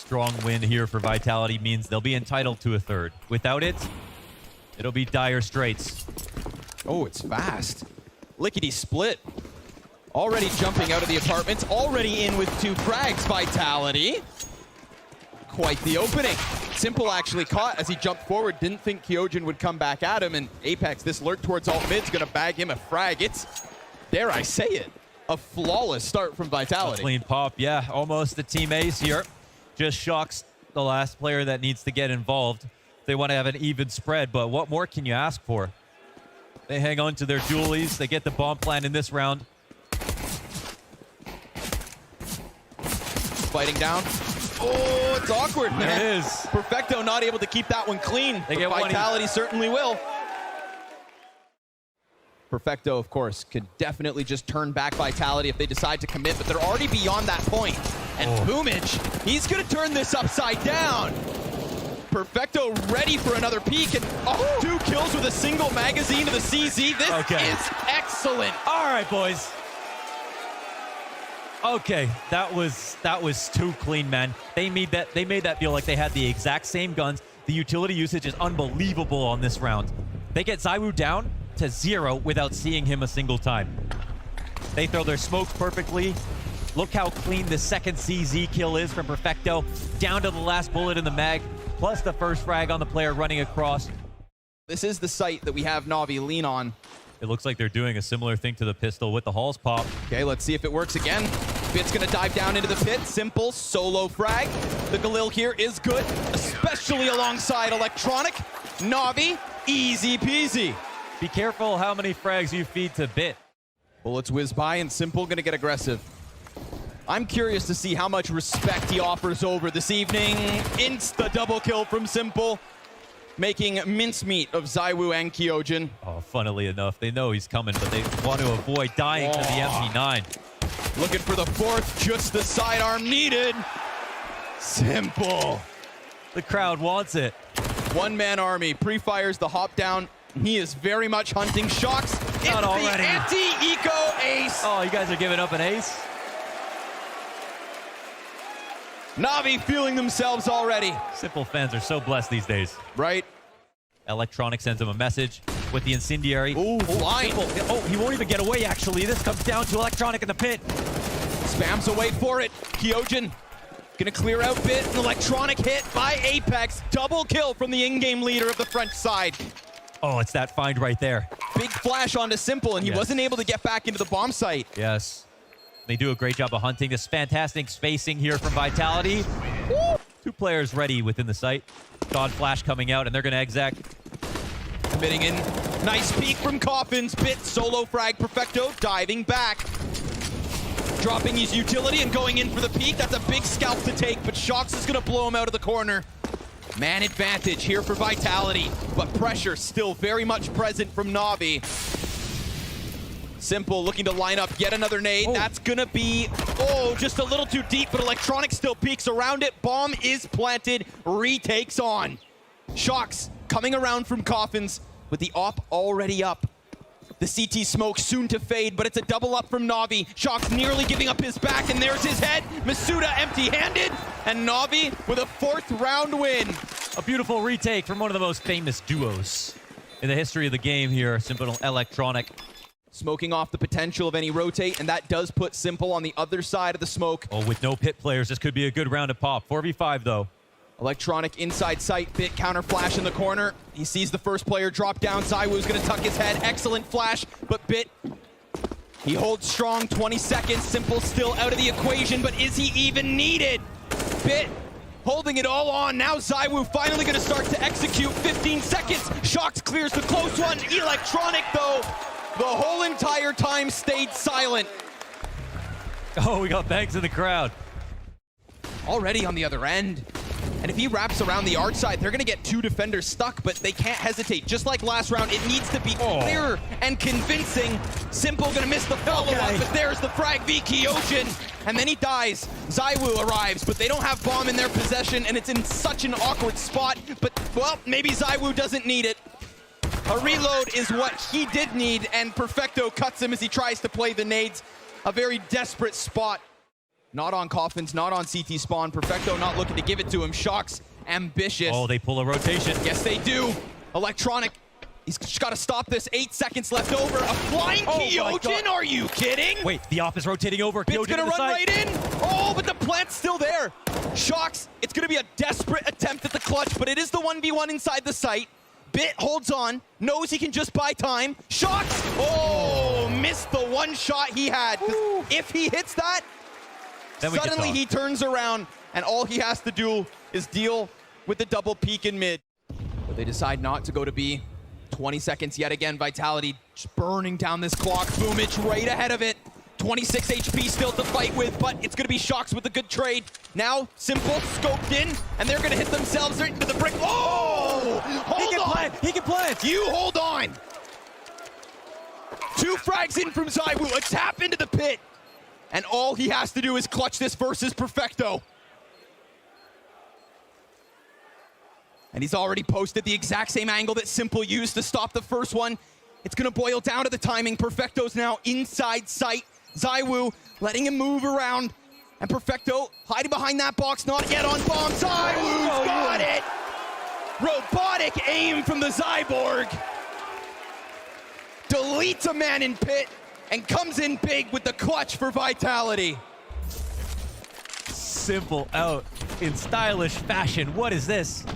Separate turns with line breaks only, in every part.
strong win here for Vitality means they'll be entitled to a third. Without it, it'll be dire straits.
Oh, it's fast. Lickety split. Already jumping out of the apartments. Already in with 2 frags. Vitality. Quite the opening. Simple actually caught as he jumped forward. Didn't think Kyojin would come back at him. And Apex, this lurk towards alt mid's going to bag him a frag. It's, dare I say it, a flawless start from Vitality.
A clean pop, yeah. Almost the team ace here. Just shox the last player that needs to get involved. They want to have an even spread, but what more can you ask for? They hang on to their dualies. They get the bomb plan in this round.
Fighting down. Oh, it's awkward, man.
It is.
Perfecto not able to keep that one clean.
They get
Vitality certainly will. Perfecto, of course, could definitely just turn back Vitality if they decide to commit, but they're already beyond that point. And bumyc, he's going to turn this upside down. Perfecto ready for another peek, and 2 kills with a single magazine to the CZ. This is excellent.
All right, boys. Okay, that was too clean, man. They made that feel like they had the exact same guns. The utility usage is unbelievable on this round. They get ZywOo down to 0 without seeing him a single time. They throw their smokes perfectly. Look how clean the second CZ kill is from Perfecto. Down to the last bullet in the mag, plus the first frag on the player running across.
This is the site that we have Navi lean on.
It looks like they're doing a similar thing to the pistol with the Halls pop.
Okay, let's see if it works again. Bit's gonna dive down into the pit. Simple solo frag. The Galil here is good, especially alongside Electronic. Navi, easy peasy.
Be careful how many frags you feed to Bit.
Bullets whiz by and Simple gonna get aggressive. I'm curious to see how much respect he offers over this evening. Insta double kill from Simple, making mincemeat of ZywOo and Kyojin.
Oh, funnily enough, they know he's coming, but they want to avoid dying to the MP9.
Looking for the 4th, just the sidearm needed. Simple.
The crowd wants it.
One-man army, pre-fires the hop down. He is very much hunting shox.
Not
it's
already.
The anti-eco ace.
Oh, you guys are giving up an ace?
Navi feeling themselves already.
Simple fans are so blessed these days.
Right.
Electronic sends him a message with the incendiary.
Ooh, flying.
Oh, he won't even get away, actually. This comes down to Electronic in the pit.
Spams away for it. Kyojin gonna clear out Bit. An Electronic hit by Apex. Double kill from the in-game leader of the French side.
Oh, it's that find right there.
Big flash onto Simple, and he wasn't able to get back into the bomb site.
Yes. They do a great job of hunting. This fantastic spacing here from Vitality. Woo! 2 players ready within the site. God Flash coming out, and they're going to exec.
Committing in. Nice peek from Coffins. Bit solo frag. Perfecto diving back. Dropping his utility and going in for the peek. That's a big scalp to take, but shox is going to blow him out of the corner. Man advantage here for Vitality, but pressure still very much present from Navi. Simple looking to line up yet another nade. That's gonna be, just a little too deep, but Electronic still peeks around it. Bomb is planted, retakes on. Shox coming around from Coffins with the op already up. The CT smoke soon to fade, but it's a double up from Navi. Shox nearly giving up his back, and there's his head. Masuda empty-handed, and Navi with a 4th round win.
A beautiful retake from one of the most famous duos in the history of the game here. Simple Electronic.
Smoking off the potential of any rotate, and that does put Simple on the other side of the smoke.
Oh, with no pit players, this could be a good round of pop. 4v5, though.
Electronic inside sight, Bit counter flash in the corner. He sees the first player drop down. ZywOo's gonna tuck his head. Excellent flash, but Bit, he holds strong. 20 seconds. Simple still out of the equation, but is he even needed? Bit holding it all on. Now ZywOo finally gonna start to execute. 15 seconds. Shox clears the close one. Electronic, though, the whole entire time stayed silent.
Oh, we got Banks in the crowd.
Already on the other end. And if he wraps around the arch side, they're going to get 2 defenders stuck, but they can't hesitate. Just like last round, it needs to be clear and convincing. Simple going to miss the follow-up, but there's the frag v Kyojin. And then he dies. ZywOo arrives, but they don't have bomb in their possession, and it's in such an awkward spot. But, well, maybe ZywOo doesn't need it. A reload is what he did need, and Perfecto cuts him as he tries to play the nades. A very desperate spot. Not on Coffins, not on CT spawn. Perfecto not looking to give it to him. shox, ambitious.
Oh, they pull a rotation.
Yes, they do. Electronic, he's just got to stop this. 8 seconds left over. A flying Kyojin? Are you kidding?
Wait, the op is rotating over.
Bit's gonna run right in. Oh, but the plant's still there. shox, it's gonna be a desperate attempt at the clutch, but it is the 1v1 inside the site. Bit holds on, knows he can just buy time. shox, oh, missed the one shot he had. If he hits that, suddenly he turns around, and all he has to do is deal with the double peek in mid. But they decide not to go to B. 20 seconds yet again. Vitality just burning down this clock. Bumych right ahead of it. 26 HP still to fight with, but it's going to be shox with a good trade. Now, Simple scoped in, and they're going to hit themselves right into the brick. Oh! Hold on!
He can plant!
You hold on! 2 frags in from ZywOo. A tap into the pit. And all he has to do is clutch this versus Perfecto. And he's already posted the exact same angle that Simple used to stop the first one. It's gonna boil down to the timing. Perfecto's now inside sight. ZywOo letting him move around. And Perfecto hiding behind that box, not yet on bomb. ZywOo's got it! Robotic aim from the Zyborg. Deletes a man in pit. And comes in big with the clutch for Vitality.
Simple out in stylish fashion. What is this?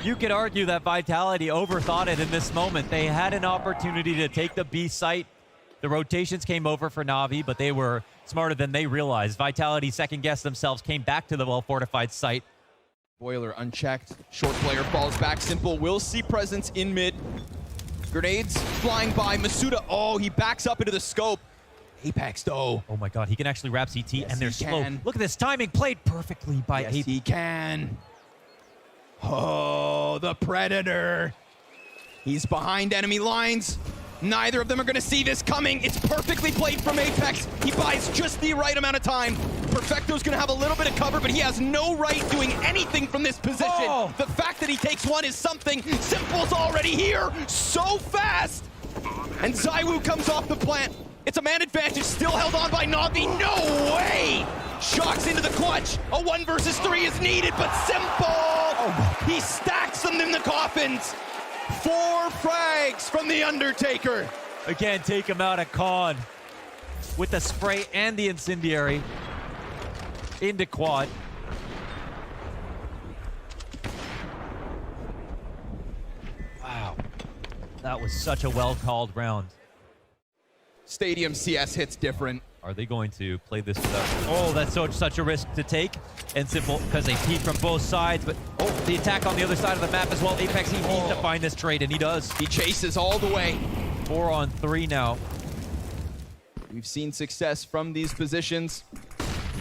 You could argue that Vitality overthought it in this moment. They had an opportunity to take the B site. The rotations came over for Navi, but they were smarter than they realized. Vitality second-guessed themselves, came back to the well-fortified site.
Boiler unchecked. Short player falls back. Simple will see presence in mid. Grenades flying by. Masuda, oh, he backs up into the scope. Apex, though.
Oh my god, he can actually wrap CT,
Yes,
and they're slow. Look at this timing, played perfectly by
Yes,
Apex.
he can. Oh, the Predator. He's behind enemy lines. Neither of them are going to see this coming. It's perfectly played from Apex. He buys just the right amount of time. Perfecto's going to have a little bit of cover, but he has no right doing anything from this position.
Oh.
The fact that he takes one is something. Simple's already here so fast. And ZywOo comes off the plant. It's a man advantage still held on by Navi. No way! shox into the clutch. A 1 versus 3 is needed, but Simple! He stacks them in the coffins. 4 frags from the Undertaker.
Again, take him out at con with the spray and the incendiary into quad. Wow, that was such a well-called round.
Stadium CS hits different.
Are they going to play this without? Oh, that's such a risk to take. And Simple, because they peek from both sides, but the attack on the other side of the map as well. Apex, he needs to find this trade, and he does.
He chases all the way.
4 on 3 now.
We've seen success from these positions.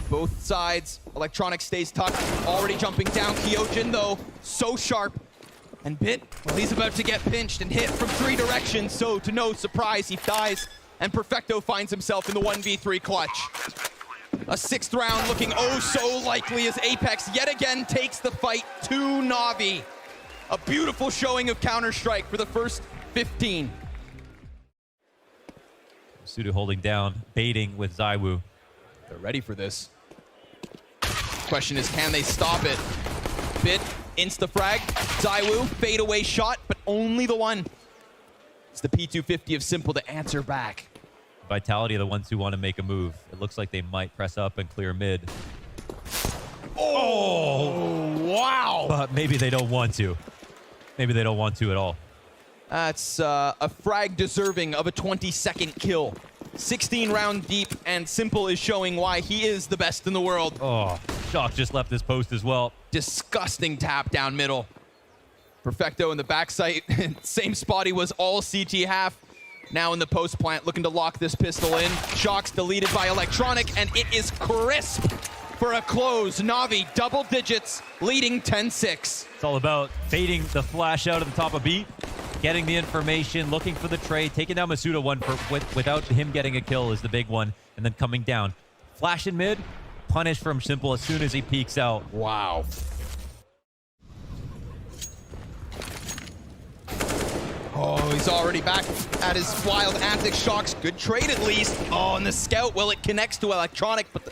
Both sides. Electronic stays tucked. Already jumping down. Kyojin, though, so sharp. And Bit, well, he's about to get pinched and hit from 3 directions, so to no surprise, he dies. And Perfecto finds himself in the 1v3 clutch. A 6th round looking oh so likely as Apex yet again takes the fight to Navi. A beautiful showing of Counter-Strike for the first 15.
Sudo holding down, baiting with ZywOo.
They're ready for this. Question is, can they stop it? Bit, insta-frag, ZywOo, fadeaway shot, but only the one. It's the P250 of Simple to answer back.
Vitality are the ones who want to make a move. It looks like they might press up and clear mid.
Oh, wow.
But maybe they don't want to. Maybe they don't want to at all.
That's a frag deserving of a 22nd kill. 16 round deep, and Simple is showing why he is the best in the world.
Oh, shox just left his post as well.
Disgusting tap down middle. Perfecto in the backside, same spot he was all CT half. Now in the post plant, looking to lock this pistol in. shox deleted by Electronic, and it is crisp for a close. Navi double digits, leading 10-6.
It's all about baiting the flash out of the top of B, getting the information, looking for the trade, taking down Masuda without him getting a kill is the big one, and then coming down. Flash in mid, punish from Simple as soon as he peeks out.
Wow. Oh, he's already back at his wild antics. shox, good trade at least. Oh, and the scout, well, it connects to Electronic, but the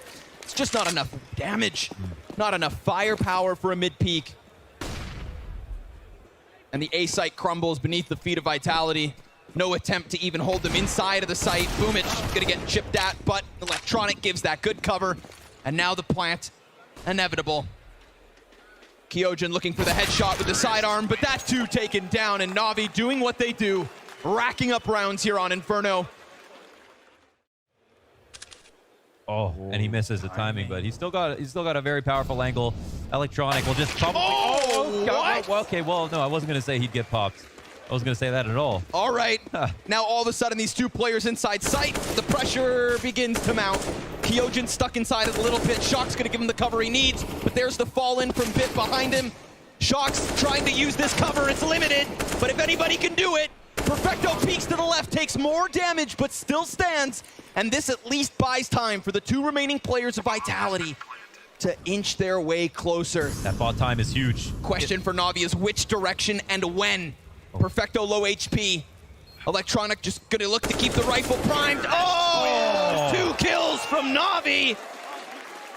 It's just not enough damage, not enough firepower for a mid-peak. And the A site crumbles beneath the feet of Vitality. No attempt to even hold them inside of the site. Bumyc gonna get chipped at, but Electronic gives that good cover. And now the plant, inevitable. Kyojin looking for the headshot with the sidearm, but that too taken down, and Navi doing what they do, racking up rounds here on Inferno.
Oh, and he misses the timing, but he's still got a very powerful angle. Electronic will just probably.
What?
Well, okay, well, no, I wasn't gonna say he'd get popped. I wasn't gonna say that at all.
All right. Now all of a sudden these two players inside sight, the pressure begins to mount. Kyojin stuck inside it a little bit. shox gonna give him the cover he needs, but there's the fall in from Bit behind him. shox trying to use this cover, it's limited, but if anybody can do it, Perfecto peeks to the left, takes more damage, but still stands, and this at least buys time for the two remaining players of Vitality to inch their way closer.
That bot time is huge.
Question for Navi is which direction and when? Perfecto low HP. Electronic just gonna look to keep the rifle primed. Oh! 2 kills from Navi!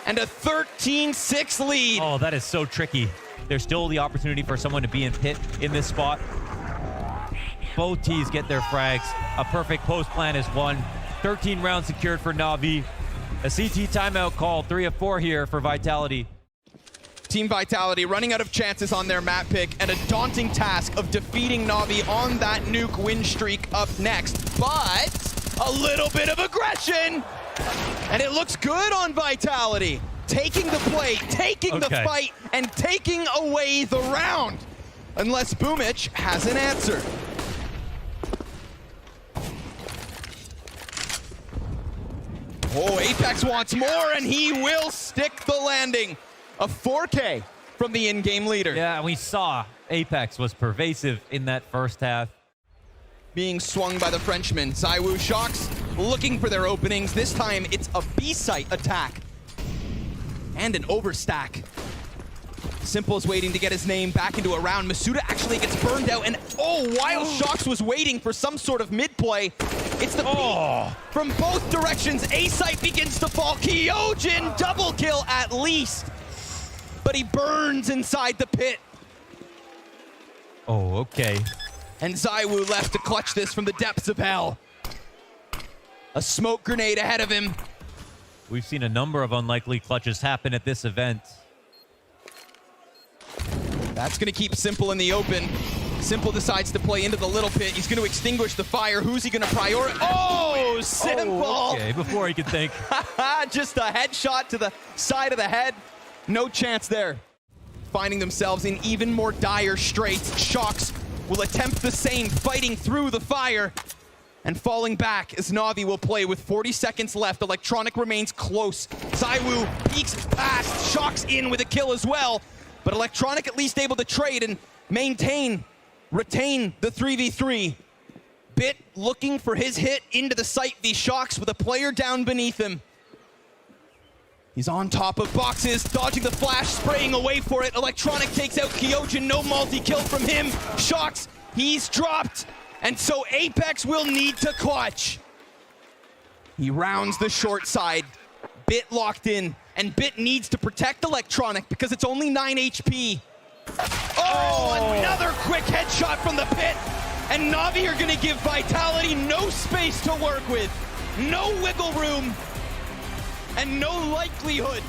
And a 13-6 lead.
Oh, that is so tricky. There's still the opportunity for someone to be in pit in this spot. Both teams get their frags. A perfect post plan is won. 13 rounds secured for Navi. A CT timeout call, 3 of 4 here for Vitality.
Team Vitality running out of chances on their map pick and a daunting task of defeating Navi on that nuke win streak up next. But a little bit of aggression, and it looks good on Vitality. Taking the play, taking the fight, and taking away the round. Unless Bumyc has an answer. Oh, Apex wants more, and he will stick the landing. A 4K from the in-game leader.
Yeah, we saw Apex was pervasive in that first half.
Being swung by the Frenchman. ZywOo, shox looking for their openings. This time it's a B-site attack. And an overstack. Simple's waiting to get his name back into a round. Masuda actually gets burned out, and while shox was waiting for some sort of mid-play, it's the peak from both directions. A-site begins to fall. Kyojin double kill at least. But he burns inside the pit.
Oh, okay.
And ZywOo left to clutch this from the depths of hell. A smoke grenade ahead of him.
We've seen a number of unlikely clutches happen at this event.
That's gonna keep Simple in the open. Simple decides to play into the little pit. He's gonna extinguish the fire. Who's he gonna prioritize? Oh, Simple!
Oh, okay, before he could think.
Just a headshot to the side of the head. No chance there. Finding themselves in even more dire straits, shox will attempt the same, fighting through the fire and falling back as Navi will play with 40 seconds left. Electronic remains close. ZywOo peeks past, shox in with a kill as well, but Electronic at least able to trade and retain the 3v3. Bit looking for his hit into the site v shox with a player down beneath him. He's on top of boxes, dodging the flash, spraying away for it. Electronic takes out Kyojin, no multi-kill from him. shox, he's dropped, and so Apex will need to clutch. He rounds the short side. Bit locked in, and Bit needs to protect Electronic because it's only 9 HP. Oh, another quick headshot from the pit, and Navi are gonna give Vitality no space to work with, no wiggle room, and no likelihood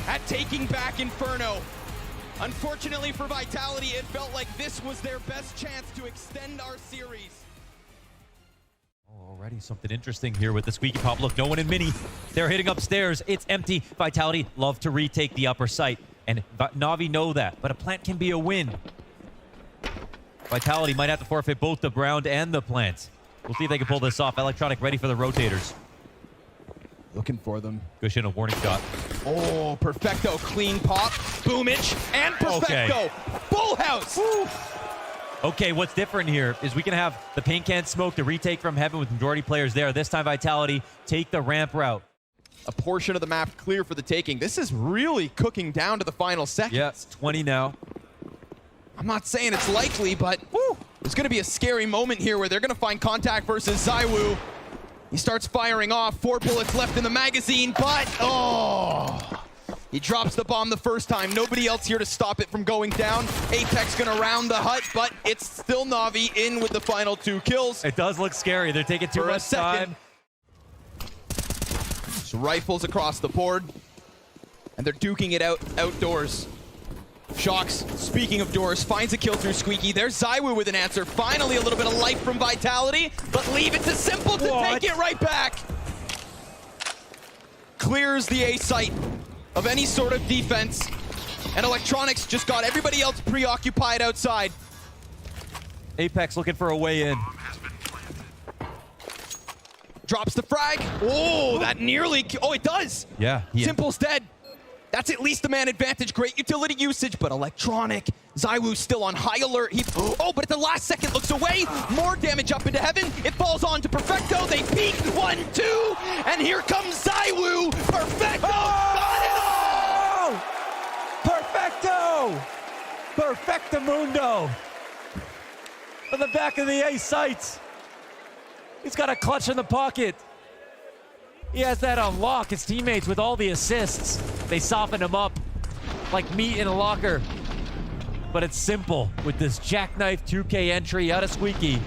at taking back Inferno. Unfortunately for Vitality, it felt like this was their best chance to extend our series.
Already something interesting here with the squeaky pop. Look, no one in mini. They're hitting upstairs. It's empty. Vitality love to retake the upper site, and Navi know that, but a plant can be a win. Vitality might have to forfeit both the ground and the plant. We'll see if they can pull this off. Electronic ready for the rotators.
Looking for them.
Gushin, a warning shot.
Oh, Perfecto, clean pop. Bumyc, and Perfecto. Full house. Woo.
Okay, what's different here is we can have the paint can smoke to retake from heaven with majority players there. This time, Vitality take the ramp route.
A portion of the map clear for the taking. This is really cooking down to the final seconds.
Yeah, it's 20 now.
I'm not saying it's likely, but there's going to be a scary moment here where they're going to find contact versus ZywOo. He starts firing off, 4 bullets left in the magazine, but he drops the bomb the first time. Nobody else here to stop it from going down. Apex gonna round the hut, but it's still Navi in with the final 2 kills.
It does look scary. They're taking too much time.
So rifles across the board, and they're duking it out outdoors. shox, speaking of doors, finds a kill through Squeaky. There's ZywOo with an answer. Finally, a little bit of life from Vitality, but leave it to Simple to take it right back. Clears the A site of any sort of defense, and Electronics just got everybody else preoccupied outside.
Apex looking for a way in.
Drops the frag. Oh, that nearly... Oh, it does.
Yeah.
Simple's dead. That's at least a man advantage. Great utility usage, but Electronic. ZywOo still on high alert. Oh, but at the last second looks away. More damage up into heaven. It falls on to Perfecto. They peek. 1, 2. And here comes ZywOo. Perfecto. Got it all.
Perfecto. Perfectamundo. On the back of the A sights. He's got a clutch in the pocket. He has that on lock. His teammates with all the assists, they soften him up like meat in a locker. But it's Simple with this jackknife 2K entry out of Squeaky.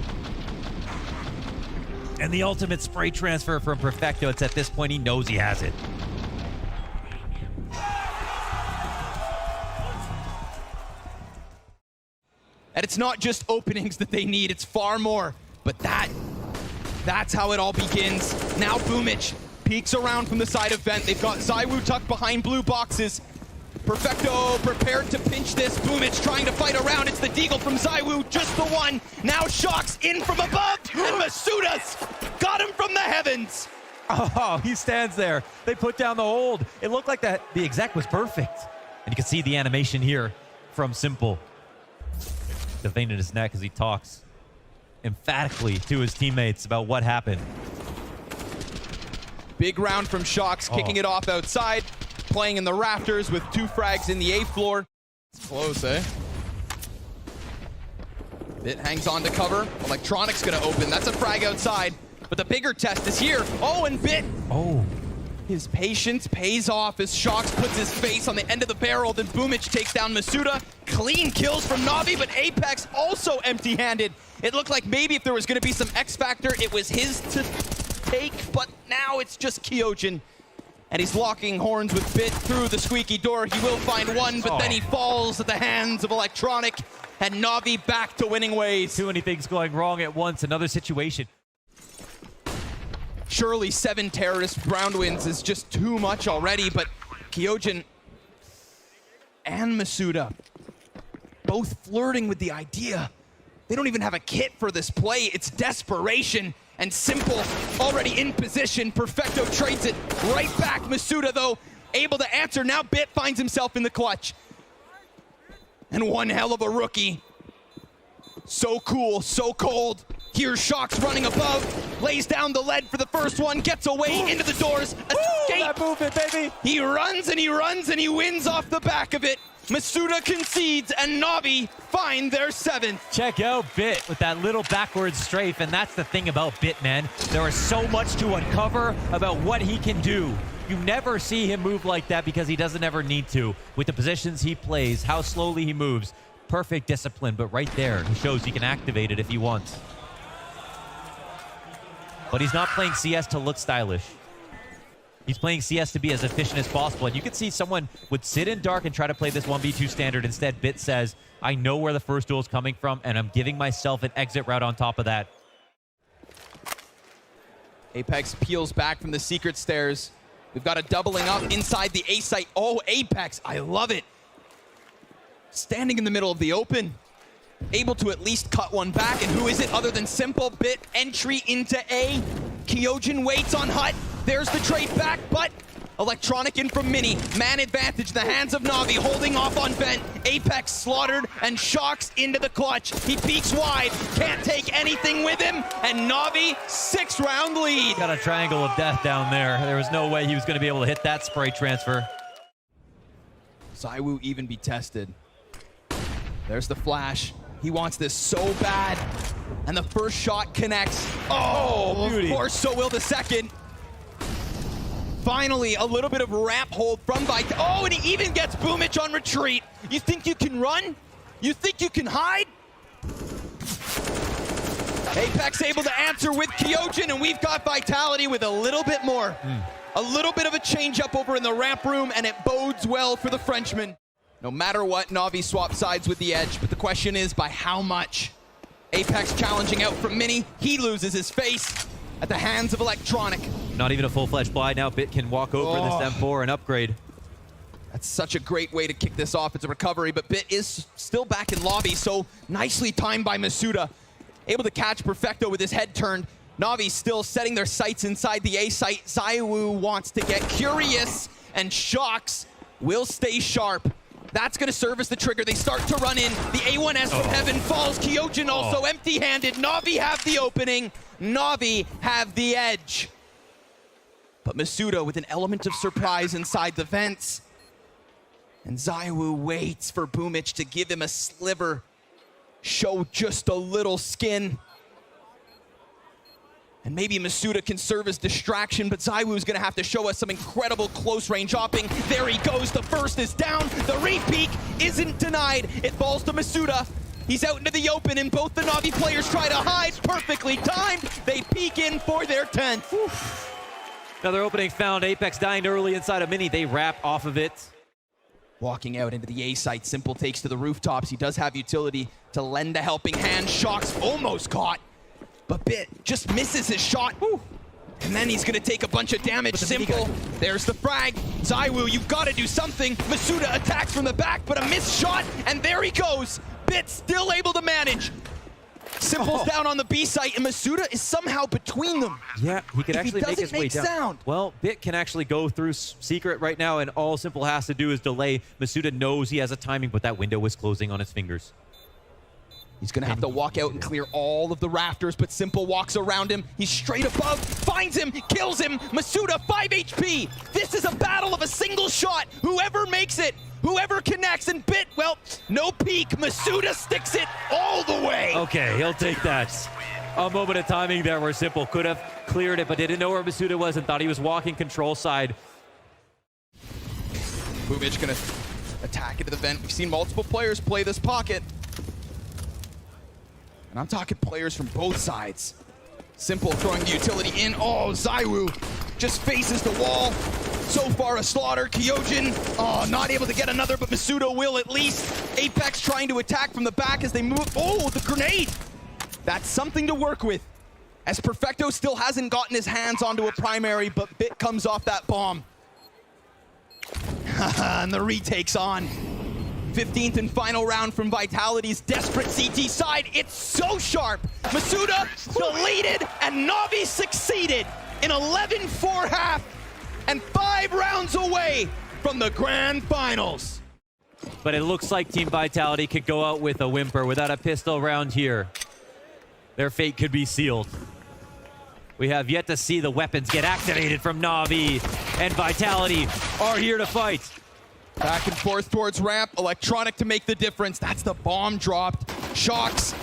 And the ultimate spray transfer from Perfecto. It's at this point he knows he has it.
And it's not just openings that they need, it's far more. But that's how it all begins. Now bumych peeks around from the side of vent. They've got ZywOo tucked behind blue boxes. Perfecto prepared to pinch this. bumych trying to fight around. It's the deagle from ZywOo, just the one. Now shox in from above, and Masuda's got him from the heavens.
Oh, he stands there. They put down the hold. It looked like the exec was perfect. And you can see the animation here from Simple. The vein in his neck as he talks emphatically to his teammates about what happened.
Big round from shox, kicking it off outside, playing in the rafters with 2 frags in the A floor. It's close, eh? Bit hangs on to cover. Electronics gonna open. That's a frag outside, but the bigger test is here. Oh, and Bit.
Oh.
His patience pays off as shox puts his face on the end of the barrel. Then bumych takes down Masuda. Clean kills from Navi, but Apex also empty-handed. It looked like maybe if there was going to be some X factor, it was his to take, but now it's just Kyojin. And he's locking horns with Bit through the squeaky door. He will find one, but then he falls at the hands of Electronic, and Navi back to winning ways.
Too many things going wrong at once. Another situation.
Surely 7 terrorist round wins is just too much already, but Kyojin and Masuda both flirting with the idea. They don't even have a kit for this play. It's desperation, and Simple already in position. Perfecto trades it right back. Masuda, though, able to answer. Now Bit finds himself in the clutch. And one hell of a rookie. So cool, so cold. Here's shox running above, lays down the lead for the first one, gets away into the doors, escape.
That movement, baby.
He runs and he runs and he wins off the back of it. Masuda concedes and Navi find their 7th.
Check out Bit with that little backwards strafe, and that's the thing about Bit, man. There is so much to uncover about what he can do. You never see him move like that because he doesn't ever need to. With the positions he plays, how slowly he moves, perfect discipline, but right there, he shows he can activate it if he wants. But he's not playing CS to look stylish. He's playing CS to be as efficient as possible. And you can see someone would sit in dark and try to play this 1v2 standard. Instead, Bit says, I know where the first duel is coming from, and I'm giving myself an exit route on top of that.
Apex peels back from the secret stairs. We've got a doubling up inside the A site. Oh, Apex, I love it. Standing in the middle of the open. Able to at least cut one back, and who is it other than Simple? Bit entry into A. Kyojin waits on hut. There's the trade back, but Electronic in from Mini. Man advantage in the hands of Navi, holding off on vent. Apex slaughtered, and shox into the clutch. He peeks wide, can't take anything with him, and Navi 6-round lead.
Got a triangle of death down there. There was no way he was going to be able to hit that spray transfer.
ZywOo even be tested. There's the flash. He wants this so bad. And the first shot connects. Oh,
beauty.
Of course, so will the second. Finally, a little bit of ramp hold from Vitality. Oh, and he even gets bumych on retreat. You think you can run? You think you can hide? Apex able to answer with Kyojin, and we've got Vitality with a little bit more. A little bit of a change up over in the ramp room, and it bodes well for the Frenchman. No matter what, Navi swaps sides with the edge, but the question is by how much? Apex challenging out from Mini. He loses his face at the hands of Electronic.
Not even a full-fledged buy now. Bit can walk over this M4 and upgrade.
That's such a great way to kick this off. It's a recovery, but Bit is still back in lobby, so nicely timed by Masuda. Able to catch Perfecto with his head turned. Navi still setting their sights inside the A site. ZywOo wants to get curious, and shox will stay sharp. That's going to serve as the trigger. They start to run in. The A1S from heaven falls. Kyojin also empty-handed. Navi have the opening. Navi have the edge. But Masuda with an element of surprise inside the vents. And ZywOo waits for bumych to give him a sliver. Show just a little skin. And maybe Masuda can serve as distraction, but ZywOo's gonna have to show us some incredible close-range hopping. There he goes, the first is down. The re-peek isn't denied. It falls to Masuda. He's out into the open, and both the Navi players try to hide. Perfectly timed. They peek in for their 10th.
Another opening found. Apex dying early inside a Mini. They wrap off of it.
Walking out into the A site, Simple takes to the rooftops. He does have utility to lend a helping hand. shox almost caught, but Bit just misses his shot. And then he's gonna take a bunch of damage. Simple, there's the frag. ZywOo, you've gotta do something. Masuda attacks from the back, but a missed shot, and there he goes. Bit still able to manage. Simple's down on the B site, and Masuda is somehow between them.
Yeah, he can actually make his way down.
Sound.
Well, Bit can actually go through secret right now, and all Simple has to do is delay. Masuda knows he has a timing, but that window is closing on his fingers.
He's gonna have to walk out and clear all of the rafters, but Simple walks around him. He's straight above, finds him, kills him. Masuda, 5 HP. This is a battle of a single shot. Whoever makes it, whoever connects, and Bit, well, no peek. Masuda sticks it all the way.
Okay, he'll take that. A moment of timing there where Simple could have cleared it, but didn't know where Masuda was and thought he was walking control side.
bumych gonna attack into the vent. We've seen multiple players play this pocket. And I'm talking players from both sides. Simple throwing the utility in. Oh, ZywOo just faces the wall. So far a slaughter. Kyojin, not able to get another, but Masuda will at least. Apex trying to attack from the back as they move. Oh, the grenade. That's something to work with. As Perfecto still hasn't gotten his hands onto a primary, but Bit comes off that bomb. And the retake's on. 15th and final round from Vitality's desperate CT side. It's so sharp. Masuda deleted, and Navi succeeded in 11-4 half and 5 rounds away from the grand finals.
But it looks like Team Vitality could go out with a whimper without a pistol round here. Their fate could be sealed. We have yet to see the weapons get activated from Navi, and Vitality are here to fight.
Back and forth towards ramp. Electronic to make the difference. That's the bomb dropped. shox,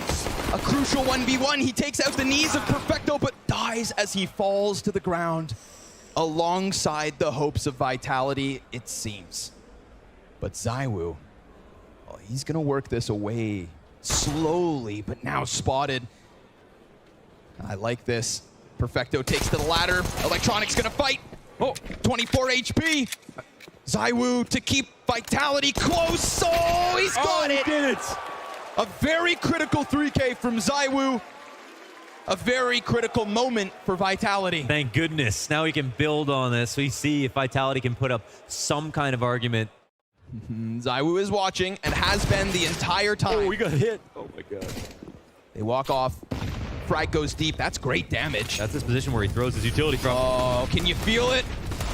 a crucial 1v1. He takes out the knees of Perfecto, but dies as he falls to the ground alongside the hopes of Vitality, it seems. But ZywOo, he's gonna work this away slowly, but now spotted. I like this. Perfecto takes to the ladder. Electronic's gonna fight. 24 HP. ZywOo to keep Vitality close. Oh, he's got it.
Did it.
A very critical 3K from ZywOo. A very critical moment for Vitality.
Thank goodness. Now we can build on this. We see if Vitality can put up some kind of argument.
ZywOo is watching and has been the entire time.
Oh, we got hit. Oh my god.
They walk off. Frag goes deep. That's great damage.
That's his position where he throws his utility from.
Oh, can you feel it?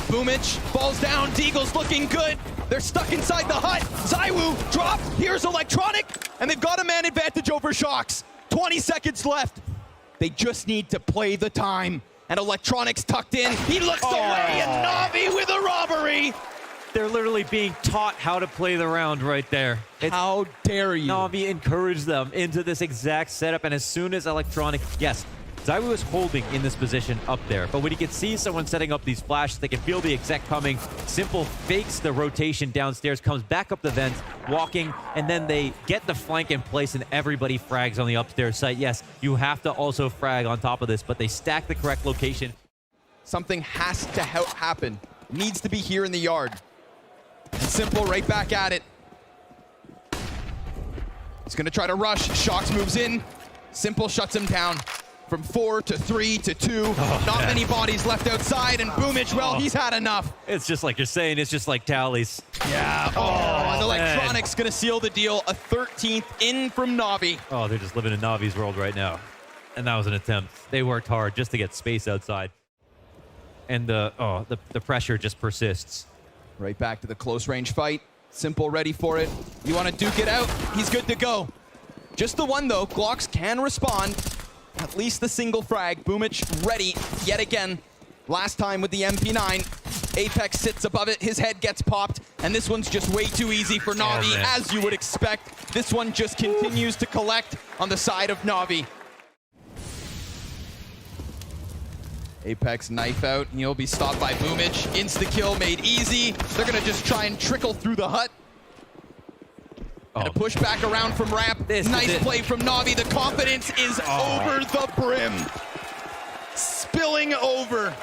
bumych falls down. Deagle's looking good. They're stuck inside the hut. ZywOo drop. Here's Electronic, and they've got a man advantage over shox. 20 seconds left. They just need to play the time. And Electronic's tucked in. He looks away, and Navi with a robbery.
They're literally being taught how to play the round right there.
How dare you?
NaVi encouraged them into this exact setup, and as soon as Electronic, yes, ZywOo was holding in this position up there, but when he can see someone setting up these flashes, they can feel the exec coming. Simple fakes the rotation downstairs, comes back up the vent, walking, and then they get the flank in place, and everybody frags on the upstairs site. Yes, you have to also frag on top of this, but they stack the correct location.
Something has to happen. Needs to be here in the yard. Simple right back at it. He's gonna try to rush. shox moves in. Simple shuts him down. From 4 to 3 to 2. Not many bodies left outside, and bumyc, well, he's had enough.
It's just like you're saying, it's just like tallies.
Yeah. And Electronic's gonna seal the deal. A 13th in from NaVi.
Oh, they're just living in NaVi's world right now. And that was an attempt. They worked hard just to get space outside. And the pressure just persists.
Right back to the close range fight. Simple ready for it. You want to duke it out? He's good to go. Just the one though. Glocks can respond. At least the single frag. bumyc ready yet again. Last time with the MP9. Apex sits above it. His head gets popped. And this one's just way too easy for NaVi, as you would expect. This one just continues to collect on the side of NaVi. Apex knife out. He'll be stopped by bumyc. Insta-kill made easy. They're going to just try and trickle through the hut. And a push back around from ramp. Nice play from NaVi. The confidence is over the brim. Spilling over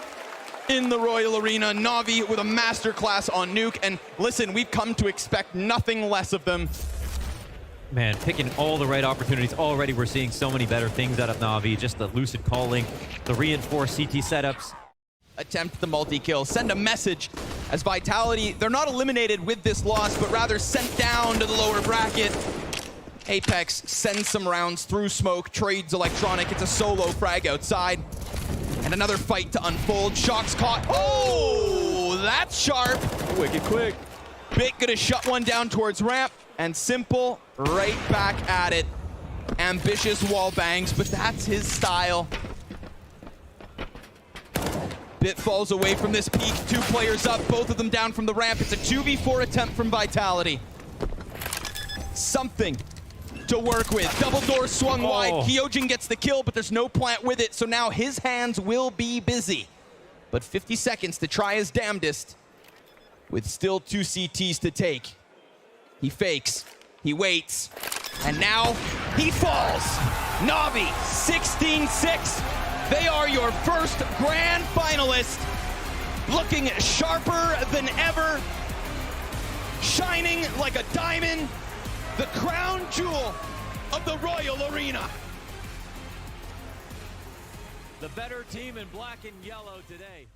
in the Royal Arena. NaVi with a masterclass on Nuke. And listen, we've come to expect nothing less of them.
Man, picking all the right opportunities. Already we're seeing so many better things out of NaVi. Just the lucid calling, the reinforced CT setups.
Attempt the multi-kill. Send a message as Vitality, they're not eliminated with this loss, but rather sent down to the lower bracket. Apex sends some rounds through smoke, trades Electronic. It's a solo frag outside. And another fight to unfold. shox caught. Oh, that's sharp.
Wicked quick.
Bit gonna shut one down towards ramp. And Simple right back at it. Ambitious wall bangs, but that's his style. Bit falls away from this peak. 2 players up, both of them down from the ramp. It's a 2v4 attempt from Vitality. Something to work with. Double door swung wide. Kyojin gets the kill, but there's no plant with it, so now his hands will be busy. But 50 seconds to try his damnedest with still 2 CTs to take. He fakes, he waits, and now he falls. NaVi, 16-6. They are your first grand finalist. Looking sharper than ever. Shining like a diamond. The crown jewel of the Royal Arena.
The better team in black and yellow today.